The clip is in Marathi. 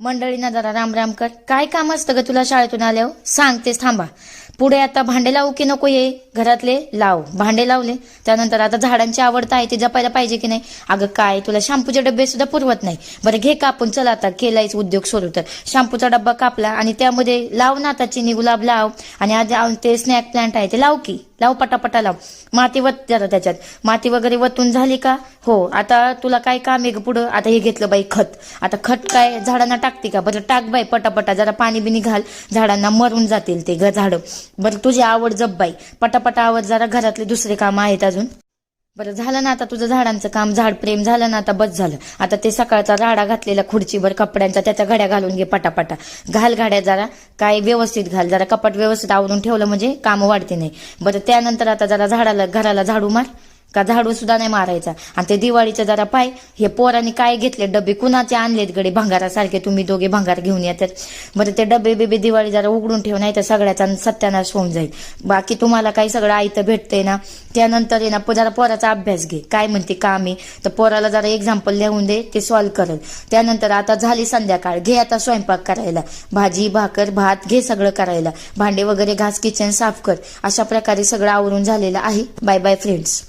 मंडळींना जरा राम राम कर. काय काम असतं ग तुला शाळेतून आल्यावर? सांगतेस थांबा. पुढे आता भांडे लावू की नको? ये घरातले लाव. भांडे लावले त्यानंतर आता झाडांची आवडत आहे ती जपायला पाहिजे की नाही? अगं काय तुला शॅम्पूचे डबे सुद्धा पुरवत नाही. बरं घे कापून, चला आता केलायच उद्योग सुरू तर. शॅम्पूचा डब्बा कापला आणि त्यामध्ये लाव ना आता चिनी गुलाब लाव. आणि आज ते स्नॅक प्लांट आहे ते लाव की, लाव पटापटा लाव. माती वत जरा त्याच्यात. माती वगैरे वतून झाली का? हो. आता तुला काय काम आहे ग पुढं? आता हे घेतलं बाई खत. आता खत काय झाडांना टाकते का? बरं टाक बाई पटापटा, जरा पाणी बिनी घाल, झाडांना मरून जातील ते झाडं. बरं तुझी आवड जप बाई, पटापटा आवड. जरा घरातले दुसरे काम आहेत अजून. बरं झालं ना आता तुझं झाडांचं काम, झाड प्रेम झालं ना आता, बस झालं. आता ते सकाळचा राडा घातलेला खुर्चीवर कपड्यांचा, त्याच्या घड्या घालून घे पटापटा. घाल घड्या जरा, काय व्यवस्थित घाल. जरा कपाट व्यवस्थित आवरून ठेवलं म्हणजे काम वाढते नाही. बरं त्यानंतर आता जरा घराला झाडू मार. का झाडू सुद्धा नाही मारायचा. आणि ते दिवाळीचं जरा पाय, हे पोरांनी काय घेतले डबे, कुणाचे आणलेत गडे भंगारासारखे, तुम्ही दोघे भंगार घेऊन येतात. बरं ते डबे बिबे दिवाळी जरा उघडून ठेव, नाही तर सगळ्याचा सत्यानाश होऊन जाईल. बाकी तुम्हाला काही सगळं आयतं भेटतंय ना. त्यानंतर ना जरा पोराचा अभ्यास घे, काय म्हणते काम आहे तर पोराला जरा एक्झाम्पल लिहून दे, ते सॉल्व्ह करेल. त्यानंतर आता झाली संध्याकाळ, घे आता स्वयंपाक करायला. भाजी भाकर भात घे सगळं करायला. भांडे वगैरे घास, किचन साफ कर. अशा प्रकारे सगळं आवरून झालेलं आहे. Bye bye friends.